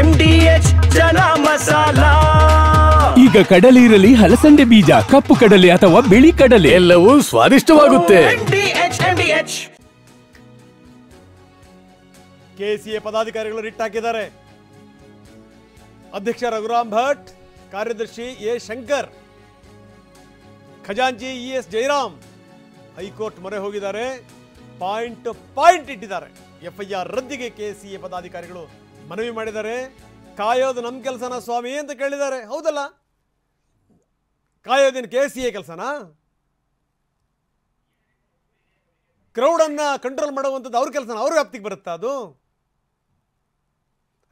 MDH chana masala. ಈಗ ಕಡಲೆ ಇರಲಿ, ಹಲಸಂದೆ ಬೀಜ, ಕಪ್ಪು ಕಡಲೆ ಅಥವಾ ಬಿಳಿ ಕಡಲೆ, ಎಲ್ಲವೂ ಸ್ವಾದಿಷ್ಟವಾಗುತ್ತೆ. MDH. ಕೆಸಿಎ ಪದಾಧಿಕಾರಿಗಳು ರಿಟ್ ಹಾಕಿದ್ದಾರೆ. ಅಧ್ಯಕ್ಷ ರಘುರಾಮ್ ಭಟ್, ಕಾರ್ಯದರ್ಶಿ ಎ ಶಂಕರ್, ಖಜಾಂಚಿ ಇಎಸ್ ಜಯರಾಮ್ ಹೈಕೋರ್ಟ್ ಮೊರೆ ಹೋಗಿದ್ದಾರೆ. ಪಾಯಿಂಟ್ ಇಟ್ಟಿದ್ದಾರೆ. ಎಫ್ಐಆರ್ ರದ್ದಿಗೆ ಕೆಸಿಎ ಪದಾಧಿಕಾರಿಗಳು ಮನವಿ ಮಾಡಿದ್ದಾರೆ. ಕಾಯೋದು ನಮ್ಮ ಕೆಲಸನ ಸ್ವಾಮಿ ಅಂತ ಕೇಳಿದ್ದಾರೆ. ಹೌದಲ್ಲ, ಕಾಯೋದೇನು ಕೆಸಿಎ ಕೆಲಸನಾ? ಕ್ರೌಡನ್ನು ಕಂಟ್ರೋಲ್ ಮಾಡುವಂಥದ್ದು ಅವ್ರ ಕೆಲಸನ, ಅವ್ರ ವ್ಯಾಪ್ತಿಗೆ ಬರುತ್ತಾ ಅದು?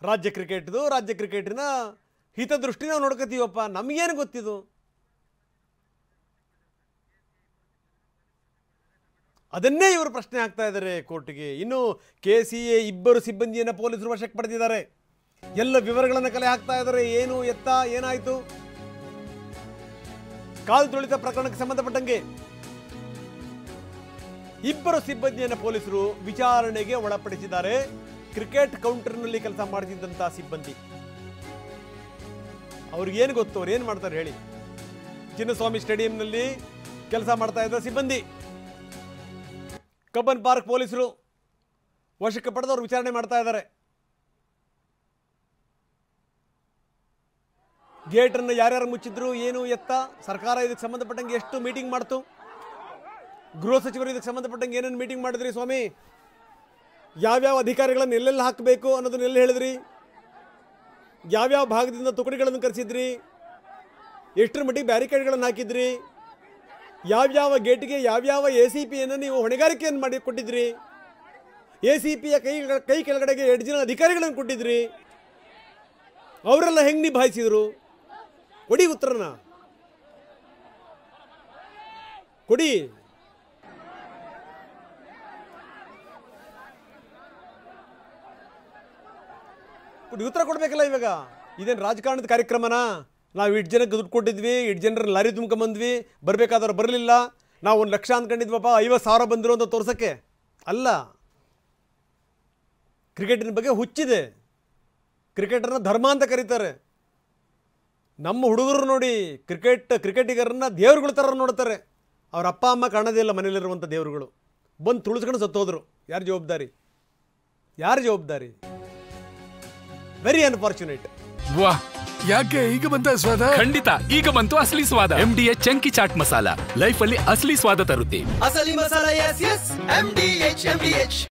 ರಾಜ್ಯ ಕ್ರಿಕೆಟಿನ ಹಿತದೃಷ್ಟಿ ನಾವು ನೋಡ್ಕೋತೀವಪ್ಪ, ನಮಗೇನು ಗೊತ್ತಿದು? ಅದನ್ನೇ ಇವರು ಪ್ರಶ್ನೆ ಆಗ್ತಾ ಇದ್ದಾರೆ ಕೋರ್ಟ್ಗೆ. ಇನ್ನು ಕೆಸಿಎ ಇಬ್ಬರು ಸಿಬ್ಬಂದಿಯನ್ನು ಪೊಲೀಸರು ವಶಕ್ಕೆ ಪಡೆದಿದ್ದಾರೆ. ಎಲ್ಲ ವಿವರಗಳನ್ನು ಕಲೆ ಹಾಕ್ತಾ ಇದ್ದಾರೆ. ಏನು ಎತ್ತ ಏನಾಯಿತು? ಕಾಲು ತುಳಿತ ಪ್ರಕರಣಕ್ಕೆ ಸಂಬಂಧಪಟ್ಟಂಗೆ ಇಬ್ಬರು ಸಿಬ್ಬಂದಿಯನ್ನು ಪೊಲೀಸರು ವಿಚಾರಣೆಗೆ ಒಳಪಡಿಸಿದ್ದಾರೆ. ಕ್ರಿಕೆಟ್ ಕೌಂಟರ್ನಲ್ಲಿ ಕೆಲಸ ಮಾಡ್ತಿದ್ದಂಥ ಸಿಬ್ಬಂದಿ. ಅವ್ರಿಗೇನು ಗೊತ್ತು? ಅವ್ರು ಏನು ಮಾಡ್ತಾರೆ ಹೇಳಿ? ಚಿನ್ನಸ್ವಾಮಿ ಸ್ಟೇಡಿಯಂನಲ್ಲಿ ಕೆಲಸ ಮಾಡ್ತಾ ಇದ್ದ ಸಿಬ್ಬಂದಿ. ಕಬ್ಬನ್ ಪಾರ್ಕ್ ಪೊಲೀಸರು ವಶಕ್ಕೆ ಪಡೆದವರು ವಿಚಾರಣೆ ಮಾಡ್ತಾ ಇದ್ದಾರೆ. ಗೇಟನ್ನು ಯಾರ್ಯಾರು ಮುಚ್ಚಿದ್ರು, ಏನು ಎತ್ತ? ಸರ್ಕಾರ ಇದಕ್ಕೆ ಸಂಬಂಧಪಟ್ಟಂಗೆ ಎಷ್ಟು ಮೀಟಿಂಗ್ ಮಾಡ್ತು? ಗೃಹ ಸಚಿವರು ಇದಕ್ಕೆ ಸಂಬಂಧಪಟ್ಟಂಗೆ ಏನೇನು ಮೀಟಿಂಗ್ ಮಾಡಿದ್ರಿ ಸ್ವಾಮಿ? ಯಾವ್ಯಾವ ಅಧಿಕಾರಿಗಳನ್ನು ಎಲ್ಲೆಲ್ಲ ಹಾಕಬೇಕು ಅನ್ನೋದನ್ನ ಎಲ್ಲ ಹೇಳಿದ್ರಿ? ಯಾವ್ಯಾವ ಭಾಗದಿಂದ ತುಕಡಿಗಳನ್ನು ಕರೆಸಿದ್ರಿ? ಎಷ್ಟರ ಮಟ್ಟಿಗೆ ಬ್ಯಾರಿಕೇಡ್ಗಳನ್ನು ಹಾಕಿದ್ರಿ? ಯಾವ್ಯಾವ ಗೇಟ್ಗೆ ಯಾವ್ಯಾವ ACPಯನ್ನು ನೀವು ಹೊಣೆಗಾರಿಕೆಯನ್ನು ಮಾಡಿ ಕೊಟ್ಟಿದ್ರಿ? ACPಯ ಕೈ ಕೆಳಗಡೆಗೆ 2 ಜನ ಅಧಿಕಾರಿಗಳನ್ನು ಕೊಟ್ಟಿದ್ರಿ. ಅವರೆಲ್ಲ ಹೆಂಗೆ ನಿಭಾಯಿಸಿದ್ರು? ಕೊಡಿ ಉತ್ತರನ, ಕೊಡಿ. ಉತ್ತರ ಕೊಡ್ಬೇಕಲ್ಲ. ಇವಾಗ ಇದೇನು ರಾಜಕಾರಣದ ಕಾರ್ಯಕ್ರಮನಾ? ನಾವು 8 ಜನಕ್ಕೆ ದುಡ್ಡು ಕೊಟ್ಟಿದ್ವಿ, 8 ಜನರ ಲಾರಿ ತುಂಬ್ಕೊಂಬಂದ್ವಿ, ಬರಬೇಕಾದವ್ರು ಬರಲಿಲ್ಲ, ನಾವು 1 ಲಕ್ಷ ಅಂದ್ಕೊಂಡಿದ್ವಪ್ಪ, 50,000 ಬಂದರು ಅಂತ ತೋರ್ಸೋಕ್ಕೆ ಅಲ್ಲ. ಕ್ರಿಕೆಟಿನ ಬಗ್ಗೆ ಹುಚ್ಚಿದೆ. ಕ್ರಿಕೆಟರ್ನ ಧರ್ಮ ಅಂತ ಕರೀತಾರೆ. ನಮ್ಮ ಹುಡುಗರು ನೋಡಿ ಕ್ರಿಕೆಟಿಗರನ್ನ ದೇವ್ರುಗಳ ಥರ ನೋಡ್ತಾರೆ. ಅವ್ರ ಅಪ್ಪ ಅಮ್ಮ ಕಾಣೋದೇ ಇಲ್ಲ ಮನೇಲಿರುವಂಥ ದೇವ್ರುಗಳು. ಬಂದು ತುಳಿಸ್ಕೊಂಡು ಸತ್ತೋದ್ರು. ಯಾರು ಜವಾಬ್ದಾರಿ? Very unfortunate. ವಾಹ್, ಯಾಕೆ ಈಗ ಬಂತ ಸ್ವಾದ? ಖಂಡಿತ ಈಗ ಬಂತು ಅಸಲಿ ಸ್ವಾದ. MDH chunky chaat masala life ಅಲ್ಲಿ ಅಸಲಿ ಸ್ವಾದ ತರುತ್ತೆ. ಅಸಲಿ ಮಸಾಲ, yes, MDH.